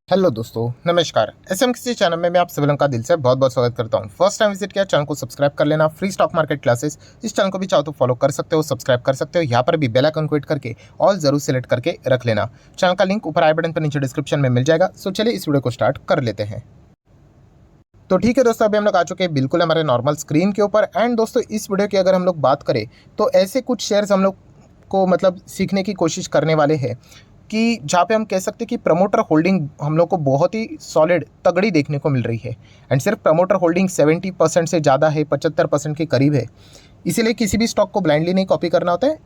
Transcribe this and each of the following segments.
Hello दोस्तों, नमस्कार। SM किसी चैनल में मैं आप सभी लोगों का दिल से बहुत बहुत स्वागत करता हूं। फर्स्ट टाइम विजिट किया चैनल को सब्सक्राइब कर लेना। फ्री स्टॉक मार्केट क्लासेस इस चैनल को भी चाहो तो फॉलो कर सकते हो, सब्सक्राइब कर सकते हो। यहाँ पर भी बेल आइकन को हिट करके ऑल जरूर सेलेक्ट करके रख लेना। चैनल का लिंक ऊपर आई बटन पर नीचे डिस्क्रिप्शन में मिल जाएगा। सो चलिए इस वीडियो को स्टार्ट कर लेते हैं। तो ठीक है दोस्तों, अभी हम लोग आ चुके हैं बिल्कुल हमारे नॉर्मल स्क्रीन के ऊपर। एंड दोस्तों, इस वीडियो की अगर हम लोग बात करें तो ऐसे कुछ शेयर्स हम लोग को मतलब सीखने की कोशिश करने वाले हैं कि जहाँ पे हम कह सकते हैं कि प्रमोटर होल्डिंग हम लोग को बहुत ही सॉलिड तगड़ी देखने को मिल रही है। एंड सिर्फ प्रमोटर होल्डिंग 70% से ज़्यादा है, 75% के करीब है। इसीलिए किसी भी स्टॉक को ब्लाइंडली नहीं कॉपी करना होता है,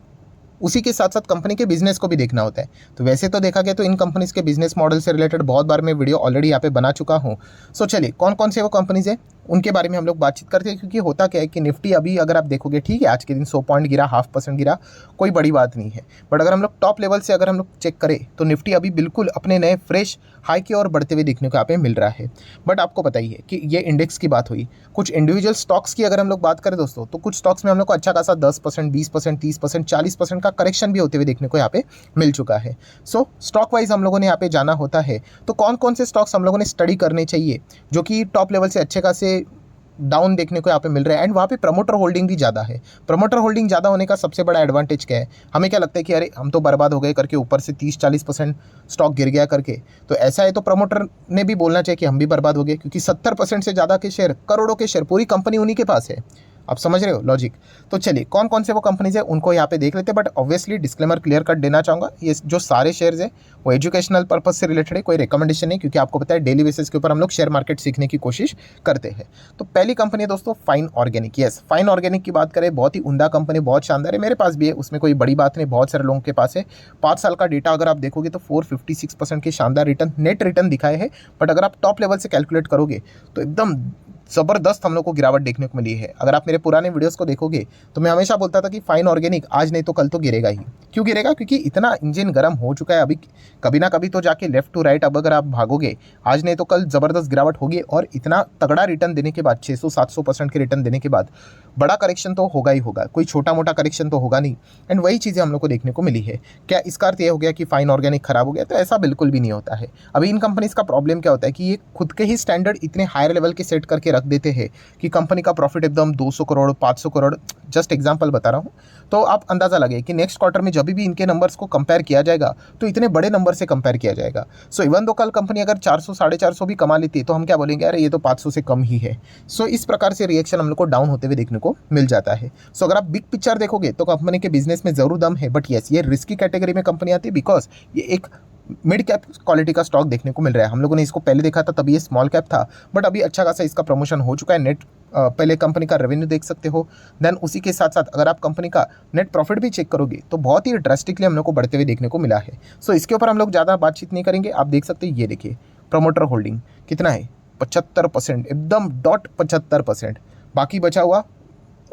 उसी के साथ साथ कंपनी के बिजनेस को भी देखना होता है। तो वैसे तो देखा गया तो इन कंपनीज़ के बिजनेस मॉडल से रिलेटेड बहुत बार मैं वीडियो ऑलरेडी यहाँ पे बना चुका हूँ। सो चलिए कौन कौन से वो कंपनीज़ है उनके बारे में हम लोग बातचीत करते हैं। क्योंकि होता क्या है कि निफ्टी अभी अगर आप देखोगे, ठीक है आज के दिन 100 पॉइंट गिरा, 0.5% गिरा, कोई बड़ी बात नहीं है। बट अगर हम लोग टॉप लेवल से अगर हम लोग चेक करें तो निफ्टी अभी बिल्कुल अपने नए फ्रेश हाई की ओर बढ़ते हुए देखने को यहाँ पे मिल रहा है। बट आपको पता ही है कि ये इंडेक्स की बात हुई। कुछ इंडिविजुअल स्टॉक्स की अगर हम लोग बात करें दोस्तों, तो कुछ स्टॉक्स में हम लोग को अच्छा खासा 10%, 20%, 30%, 40% का करेक्शन भी होते हुए देखने को यहाँ पे मिल चुका है। सो स्टॉक वाइज हम लोगों ने यहाँ पे जाना होता है तो कौन कौन से स्टॉक्स हम लोगों ने स्टडी करने चाहिए जो कि टॉप लेवल से अच्छे खासे डाउन देखने को यहाँ पे मिल रहा है। एंड वहाँ पे प्रमोटर होल्डिंग भी ज़्यादा है। प्रमोटर होल्डिंग ज़्यादा होने का सबसे बड़ा एडवांटेज क्या है, हमें क्या लगता है कि अरे हम तो बर्बाद हो गए करके ऊपर से 30-40% स्टॉक गिर गया करके। तो ऐसा है तो प्रमोटर ने भी बोलना चाहिए कि हम भी बर्बाद हो गए, क्योंकि 70% से ज़्यादा के शेयर, करोड़ों के शेयर, पूरी कंपनी उन्हीं के पास है। आप समझ रहे हो लॉजिक। तो चलिए कौन कौन से वो कंपनीज है उनको यहाँ पे देख लेते हैं। But obviously disclaimer clear cut देना चाहूँगा, ये जो सारे शेयर्स है वो एजुकेशनल पर्पज से रिलेटेड है, कोई रिकमेंडेशन नहीं। क्योंकि आपको पता है डेली बेसिस के ऊपर हम लोग शेयर मार्केट सीखने की कोशिश करते हैं। तो पहली कंपनी है दोस्तों fine organic. Yes, fine organic की बात करें, बहुत ही उम्दा कंपनी, बहुत शानदार है। मेरे पास भी है, उसमें कोई बड़ी बात नहीं, बहुत सारे लोगों के पास है। 5 साल का डेटा अगर आप देखोगे तो 456% के शानदार रिटर्न, नेट रिटर्न दिखाए हैं। बट अगर आप टॉप लेवल से कैलकुलेट करोगे तो एकदम ज़बरदस्त हम लोग को गिरावट देखने को मिली है। अगर आप मेरे पुराने वीडियोस को देखोगे तो मैं हमेशा बोलता था कि फाइन ऑर्गेनिक आज नहीं तो कल तो गिरेगा ही। क्यों गिरेगा? क्योंकि इतना इंजन गर्म हो चुका है अभी, कभी ना कभी तो जाके लेफ्ट टू राइट अब अगर आप भागोगे आज नहीं तो कल ज़बरदस्त गिरावट होगी। और इतना तगड़ा रिटर्न देने के बाद, 600-700% के रिटर्न देने के बाद बड़ा करेक्शन तो होगा ही होगा, कोई छोटा मोटा करेक्शन तो होगा नहीं। एंड वही चीज़ें हम लोग को देखने को मिली है। क्या इसका अर्थ ये हो गया कि फाइन ऑर्गेनिक खराब हो गया? तो ऐसा बिल्कुल भी नहीं होता है। अभी इन कंपनीज़ का प्रॉब्लम क्या होता है कि ये खुद के ही स्टैंडर्ड इतने हायर लेवल के सेट करके रख देते हैं कि कंपनी का प्रॉफिट एकदम 200 करोड़, 500 करोड़, जस्ट एग्जांपल बता रहा हूँ। तो आप अंदाज़ा लगे कि नेक्स्ट क्वार्टर में जब भी इनके नंबर्स को कंपेयर किया जाएगा तो इतने बड़े नंबर से कंपेयर किया जाएगा। सो इवन दो कल कंपनी अगर 400, 450 भी कमा लेती है तो हम क्या बोलेंगे, अरे ये तो 500 से कम ही है। सो इस प्रकार से रिएक्शन हम लोग को डाउन होते हुए देखने को मिल जाता है। सो अगर आप बिग पिक्चर देखोगे तो कंपनी के बिजनेस में जरूर दम है। बट येस, ये रिस्की कैटेगरी में कंपनी आती है बिकॉज ये एक मिड कैप क्वालिटी का स्टॉक देखने को मिल रहा है। हम लोगों ने इसको पहले देखा था तब ये स्मॉल कैप था, बट अभी अच्छा खासा इसका प्रमोशन हो चुका है। नेट पहले कंपनी का रेवेन्यू देख सकते हो, देन उसी के साथ साथ अगर आप कंपनी का नेट प्रॉफिट भी चेक करोगे तो बहुत ही ड्रास्टिकली हम लोग को बढ़ते हुए देखने को मिला है। सो इसके ऊपर हम लोग ज़्यादा बातचीत नहीं करेंगे। आप देख सकते हैं, ये देखिए प्रमोटर होल्डिंग कितना है, 75%, एकदम डॉट 75%। बाकी बचा हुआ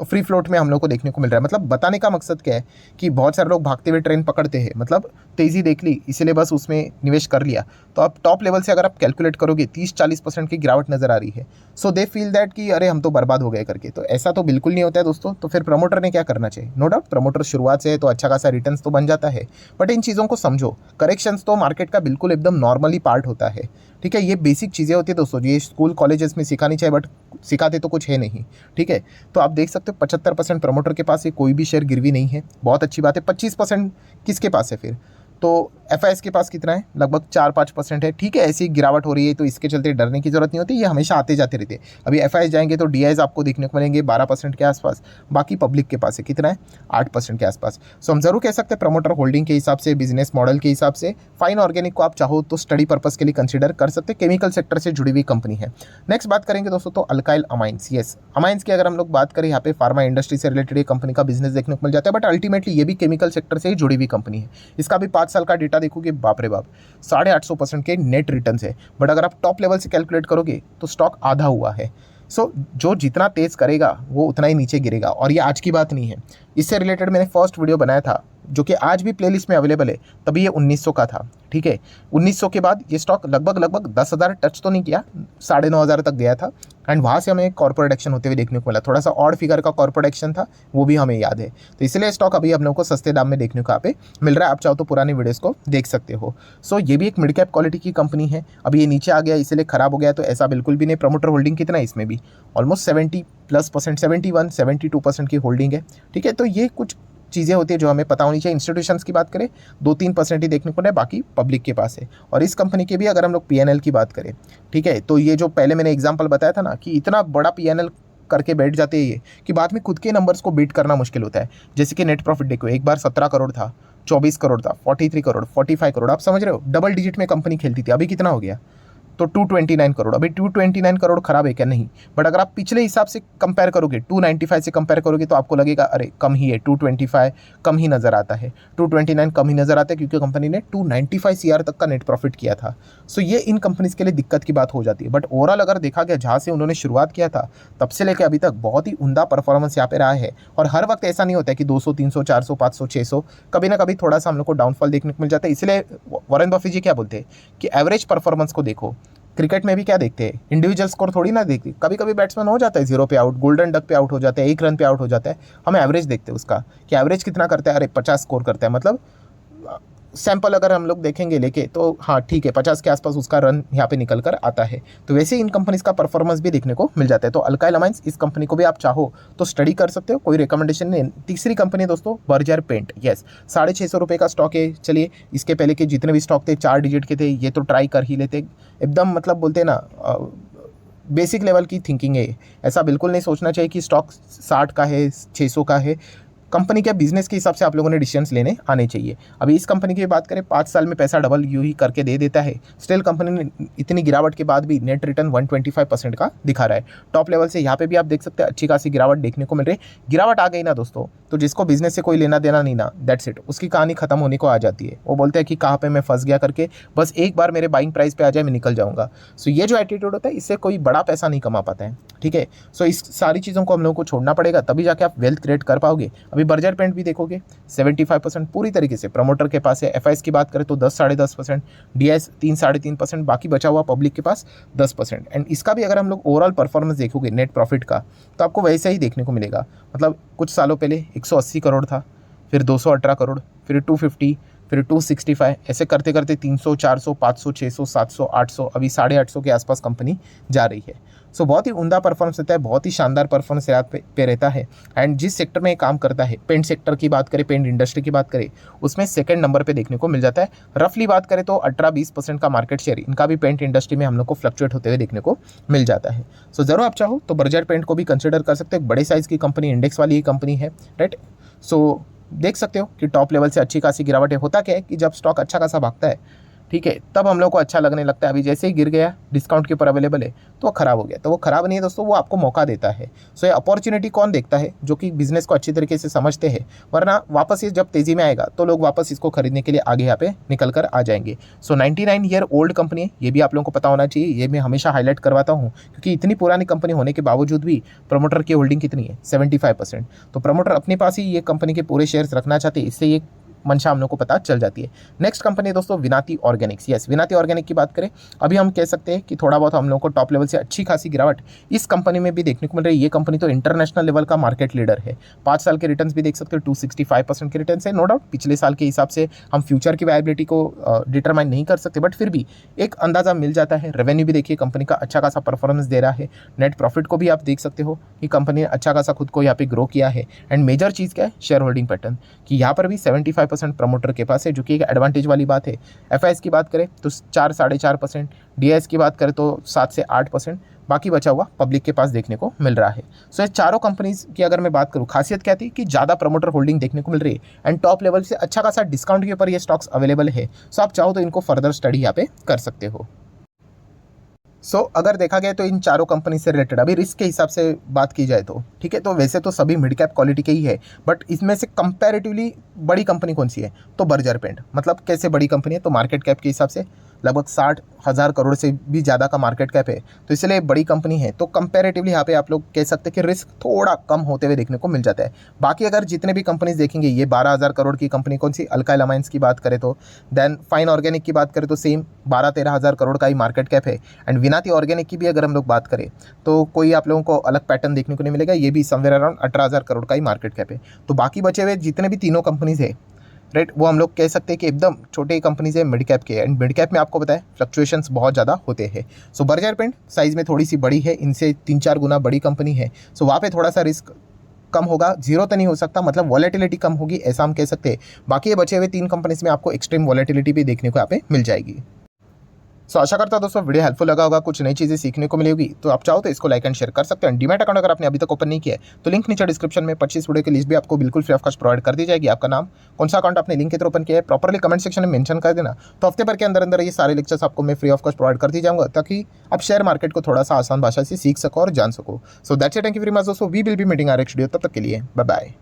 फ्री फ्लोट में हम लोग को देखने को मिल रहा है। मतलब बताने का मकसद क्या है कि बहुत सारे लोग भागते हुए ट्रेन पकड़ते हैं, मतलब तेज़ी देख ली इसीलिए बस उसमें निवेश कर लिया। तो आप टॉप लेवल से अगर आप कैलकुलेट करोगे 30-40% की गिरावट नज़र आ रही है। सो दे फील दैट कि अरे हम तो बर्बाद हो गए करके। तो ऐसा तो बिल्कुल नहीं होता है दोस्तों। तो फिर प्रमोटर ने क्या करना चाहिए? नो डाउट प्रमोटर शुरुआत से है तो अच्छा खासा रिटर्न तो बन जाता है, बट इन चीज़ों को समझो, करेक्शंस तो मार्केट का बिल्कुल एकदम नॉर्मली पार्ट होता है। ठीक है, ये बेसिक चीज़ें होती है दोस्तों, ये स्कूल कॉलेजेस में सिखानी चाहिए बट सिखाते तो कुछ है नहीं। ठीक है, तो आप देख सकते हो 75% प्रमोटर के पास है, कोई भी शेयर गिरवी नहीं है, बहुत अच्छी बात है। 25% किसके पास है फिर? तो एफआईएस के पास कितना है? लगभग 4-5% है। ठीक है, ऐसी गिरावट हो रही है तो इसके चलते डरने की जरूरत नहीं होती, ये हमेशा आते जाते रहते हैं। अभी एफआईएस जाएंगे तो डीआईज आपको देखने को मिलेंगे 12% के आसपास। बाकी पब्लिक के पास है कितना है? 8% के आसपास। सो हम जरूर कह सकते हैं प्रमोटर होल्डिंग के हिसाब से, बिजनेस मॉडल के हिसाब से फाइन ऑर्गेनिक को आप चाहो तो स्टडी पर्पज के लिए कंसिडर कर सकते हैं। केमिकल सेक्टर से जुड़ी हुई कंपनी है। नेक्स्ट बात करेंगे दोस्तों तो अल्काइल अमाइंस। यस, अमाइंस की अगर हम लोग बात करें, यहाँ पे फार्मा इंडस्ट्री से रिलेटेड कंपनी का बिजनेस देखने को मिल जाता है। बट अल्टीमेटली ये भी केमिकल सेक्टर से ही जुड़ी हुई कंपनी है। इसका भी 5 साल का डेटा देखोगे, बाप रे बाप, 850% के नेट रिटर्न्स है। बट अगर आप टॉप लेवल से कैलकुलेट करोगे तो स्टॉक आधा हुआ है। सो जो जितना तेज करेगा वो उतना ही नीचे गिरेगा। और ये आज की बात नहीं है, इससे रिलेटेड मैंने फर्स्ट वीडियो बनाया था जो कि आज भी प्लेलिस्ट में अवेलेबल है। तभी ये 1900 का था। ठीक है, 1900 के बाद ये स्टॉक लगभग 10,000 टच तो नहीं किया, 9,500 तक गया था। एंड वहाँ से हमें एक कॉर्पोरेट एक्शन होते हुए देखने को मिला, थोड़ा सा ऑड फिगर का कॉर्पोरेट एक्शन था, वो भी हमें याद है। तो इसलिए स्टॉक अभी हम लोग को सस्ते दाम में देखने को यहाँ पे मिल रहा है। आप चाहो तो पुरानी वीडियोस को देख सकते हो। सो ये भी एक मिड कैप क्वालिटी की कंपनी है। अभी ये नीचे आ गया इसलिए खराब हो गया, तो ऐसा बिल्कुल भी नहीं। प्रमोटर होल्डिंग कितना है इसमें भी, ऑलमोस्ट 70+%, 71, 72% की होल्डिंग है। ठीक है, तो ये कुछ चीज़ें होती है जो हमें पता होनी चाहिए। इंस्टीट्यूशंस की बात करें 2-3% ही देखने को मिले, बाकी पब्लिक के पास है। और इस कंपनी के भी अगर हम लोग पीएनएल की बात करें, ठीक है, तो ये जो पहले मैंने एग्जांपल बताया था ना कि इतना बड़ा पीएनएल करके बैठ जाते हैं ये कि बाद में खुद के नंबर्स को बीट करना मुश्किल होता है। जैसे कि नेट प्रॉफिट देखो, एक बार 17 करोड़ था, 24 करोड़ था, 43 करोड़, 45 करोड़, आप समझ रहे हो, डबल डिजिट में कंपनी खेलती थी। अभी कितना हो गया, तो 229 करोड़। अभी 229 करोड़ खराब है क्या? नहीं। बट अगर आप पिछले हिसाब से कंपेयर करोगे, 295 से कंपेयर करोगे, तो आपको लगेगा अरे कम ही है, 225 कम ही नज़र आता है, 229 कम ही नज़र आता है, क्योंकि कंपनी ने 295 CR तक का नेट प्रॉफिट किया था। सो ये इन कंपनीज के लिए दिक्कत की बात हो जाती है। बट ओवरऑल अगर देखा गया, जहाँ से उन्होंने शुरुआत किया था तब से लेकर अभी तक बहुत ही उम्दा परफॉर्मेंस यहाँ पे रहा है। और हर वक्त ऐसा नहीं होता है कि 200, 300, 400, 500, 600, कभी ना कभी थोड़ा सा हम लोग को डाउनफॉल देखने को मिल जाता है। इसलिए वॉरेन बफेट जी क्या बोलते हैं कि एवरेज परफॉर्मेंस को देखो। क्रिकेट में भी क्या देखते हैं, इंडिविजुअल स्कोर थोड़ी ना देखते। कभी कभी बैट्समैन हो जाता है 0 पे आउट, गोल्डन डक पे आउट हो जाता है, 1 रन पे आउट हो जाता है। हम एवरेज देखते हैं उसका कि एवरेज कितना करता है। अरे 50 स्कोर करता है, मतलब सैंपल अगर हम लोग देखेंगे लेके, तो हाँ ठीक है, 50 के आसपास उसका रन यहाँ पे निकल कर आता है। तो वैसे ही इन कंपनीज का परफॉर्मेंस भी देखने को मिल जाता है। तो अल्काइल अमाइंस, इस कंपनी को भी आप चाहो तो स्टडी कर सकते हो, कोई रिकमेंडेशन नहीं। तीसरी कंपनी दोस्तों बर्जर पेंट। यस, 650 रुपये का स्टॉक है। चलिए, इसके पहले के जितने भी स्टॉक थे 4 डिजिट के थे, ये तो ट्राई कर ही लेते। एकदम मतलब बोलते ना बेसिक लेवल की थिंकिंग है। ऐसा बिल्कुल नहीं सोचना चाहिए कि स्टॉक 60 का है, 600 का है। कंपनी के बिजनेस के हिसाब से आप लोगों ने डिसीजंस लेने आने चाहिए। अभी इस कंपनी की बात करें, 5 साल में पैसा डबल यूं ही करके दे देता है। स्टिल कंपनी ने इतनी गिरावट के बाद भी नेट रिटर्न 125% का दिखा रहा है। टॉप लेवल से यहाँ पे भी आप देख सकते हैं अच्छी खासी गिरावट देखने को मिल रही है। गिरावट आ गई ना दोस्तों, तो जिसको बिजनेस से कोई लेना देना नहीं ना, दैट्स इट, उसकी कहानी खत्म होने को आ जाती है। वो बोलते हैं कि कहाँ पे मैं फंस गया करके, बस एक बार मेरे बाइंग प्राइस पे आ जाए, मैं निकल जाऊँगा। सो ये जो एटीट्यूड होता है, इससे कोई बड़ा पैसा नहीं कमा पाता है। ठीक है, सो इस सारी चीज़ों को हम लोगों को छोड़ना पड़ेगा, तभी जाके आप वेल्थ क्रिएट कर पाओगे। अभी बर्जर पेंट भी देखोगे 75% पूरी तरीके से प्रमोटर के पास है। एफआईएस की बात करें तो 10-10.5%, डीएस 3-3.5%, बाकी बचा हुआ पब्लिक के पास 10%। एंड इसका भी अगर हम लोग ओवरऑल परफॉर्मेंस देखोगे नेट प्रॉफिट का, तो आपको वैसे ही देखने को मिलेगा। मतलब कुछ सालों पहले 180 करोड़ था, फिर 218 करोड़, फिर 250, फिर 265, ऐसे करते करते 300, 400, 500, 600, 700, 800, अभी 850 के आसपास कंपनी जा रही है। सो बहुत ही उम्दा परफॉर्मेंस रहता है, बहुत ही शानदार परफॉर्मेंस पे रहता है। एंड जिस सेक्टर में ये काम करता है, पेंट सेक्टर की बात करें, पेंट इंडस्ट्री की बात करें, उसमें सेकंड नंबर पे देखने को मिल जाता है। रफली बात करें तो 18-20% का मार्केट शेयर इनका भी पेंट इंडस्ट्री में हम लोग को फ्लक्चुएट होते हुए देखने को मिल जाता है। सो ज़रूर आप चाहो तो बर्जर पेंट को भी कंसिडर कर सकते हो। बड़े साइज़ की कंपनी, इंडेक्स वाली ही कंपनी है, राइट। सो देख सकते हो कि टॉप लेवल से अच्छी खासी गिरावट है। होता क्या है कि जब स्टॉक अच्छा खासा भागता है, ठीक है, तब हम लोग को अच्छा लगने लगता है। अभी जैसे ही गिर गया, डिस्काउंट के ऊपर अवेलेबल है, तो वो खराब हो गया। तो वो खराब नहीं है दोस्तों, वो आपको मौका देता है। सो ये अपॉर्चुनिटी कौन देखता है? जो कि बिजनेस को अच्छी तरीके से समझते हैं। वरना वापस ये जब तेज़ी में आएगा तो लोग वापस इसको खरीदने के लिए आगे यहाँ पे निकल कर आ जाएंगे। सो 99 ईयर ओल्ड कंपनी है, ये भी आप लोगों को पता होना चाहिए। ये मैं हमेशा हाईलाइट करवाता हूँ, क्योंकि इतनी पुरानी कंपनी होने के बावजूद भी प्रमोटर की होल्डिंग कितनी है? 75%। तो प्रमोटर अपने पास ही ये कंपनी के पूरे शेयर्स रखना चाहते हैं, इससे ये मंशा हम लोग को पता चल जाती है। नेक्स्ट कंपनी दोस्तों विनाती ऑर्गेनिक्स। यस, विनाती ऑर्गेनिक की बात करें, अभी हम कह सकते हैं कि थोड़ा बहुत हम लोग को टॉप लेवल से अच्छी खासी गिरावट इस कंपनी में भी देखने को मिल रही है। ये कंपनी तो इंटरनेशनल लेवल का मार्केट लीडर है। 5 साल के रिटर्न्स भी देख सकते हो, 265% के रिटर्न्स है। नो डाउट पिछले साल के हिसाब से हम फ्यूचर की वायबिलिटी को डिटरमाइन नहीं कर सकते, बट फिर भी एक अंदाजा मिल जाता है। रेवेन्यू भी देखिए कंपनी का अच्छा खासा परफॉर्मेंस दे रहा है। नेट प्रॉफिट को भी आप देख सकते हो कि कंपनी ने अच्छा खासा खुद को यहाँ पे ग्रो किया है। एंड मेजर चीज़ क्या है? शेयर होल्डिंग पैटर्न, कि यहाँ पर भी 75% प्रमोटर के पास है, जो कि एक एडवांटेज वाली बात है। एफआईएस की बात करें तो 4-4.5%, डीएस की बात करें तो 7 से 8%, बाकी बचा हुआ पब्लिक के पास देखने को मिल रहा है। सो ये चारों कंपनीज की अगर मैं बात करूँ, खासियत क्या थी कि ज़्यादा प्रमोटर होल्डिंग देखने को मिल रही है एंड टॉप लेवल से अच्छा खासा डिस्काउंट के ऊपर ये स्टॉक्स अवेलेबल है। सो आप चाहो तो इनको फर्दर स्टडी यहाँ पे कर सकते हो। सो अगर देखा गया तो इन चारों कंपनी से रिलेटेड अभी रिस्क के हिसाब से बात की जाए तो ठीक है, तो वैसे तो सभी मिड कैप क्वालिटी के ही है, बट इसमें से कंपैरेटिवली बड़ी कंपनी कौन सी है? तो बर्जर पेंट। मतलब कैसे बड़ी कंपनी है? तो मार्केट कैप के हिसाब से लगभग 60,000 करोड़ से भी ज़्यादा का मार्केट कैप है, तो इसलिए बड़ी कंपनी है। तो कंपैरेटिवली यहाँ पे आप लोग कह सकते हैं कि रिस्क थोड़ा कम होते हुए देखने को मिल जाता है। बाकी अगर जितने भी कंपनीज देखेंगे, ये 12,000 करोड़ की कंपनी कौन सी, अल्काइल अमाइंस की बात करें तो, देन फाइन ऑर्गेनिक की बात करें तो सेम 12-13,000 करोड़ का ही मार्केट कैप है। एंड विनाती ऑर्गेनिक की भी अगर हम लोग बात करें तो कोई आप लोगों को अलग पैटर्न देखने को नहीं मिलेगा, ये भी समवेयर अराउंड 18,000 करोड़ का ही मार्केट कैप है। तो बाकी बचे हुए जितने भी तीनों कंपनीज है, राइट, वो हम लोग कह सकते हैं कि एकदम छोटे कंपनीज है, मिड कैप के। एंड मिड कैप में आपको पता है फ्लक्चुएशंस बहुत ज़्यादा होते हैं। सो बर्जर पेंट साइज़ में थोड़ी सी बड़ी है, इनसे 3-4 गुना बड़ी कंपनी है। सो वहाँ पे थोड़ा सा रिस्क कम होगा, जीरो तो नहीं हो सकता, मतलब वॉलेटिलिटी कम होगी ऐसा हम कह सकते हैं। बाकी ये बचे हुए 3 कंपनीज में आपको एक्सट्रीम वॉलेटिलिटी भी देखने को यहाँ पे मिल जाएगी। सो आशा करता हूं दोस्तों वीडियो हेल्पफुल लगा होगा, कुछ नई चीज़ें सीखने को मिलेगी। तो आप चाहो तो इसको लाइक एंड शेयर कर सकते हैं। डीमैट अकाउंट अगर आपने अभी तक ओपन नहीं किया है तो लिंक नीचे डिस्क्रिप्शन में 25 वीडियो की लिस्ट भी आपको बिल्कुल फ्री ऑफ कॉस्ट प्रोवाइड कर दी जाएगी। आपका नाम, कौन सा अकाउंट आपने लिंक के थ्रू ओपन किया है, प्रॉपरली कमेंट सेक्शन में मेंशन कर देना। तो हफ्ते भर के अंदर अंदर ये सारे लेक्चर्स आपको मैं फ्री ऑफ कॉस्ट प्रोवाइड कर दी जाऊंगा, ताकि आप शेयर मार्केट को थोड़ा सा आसान भाषा से सीख सको और जान सको। So that's it, thank you very much दोस्तों, we will be meeting our next video. तब तक के लिए बाय बाय।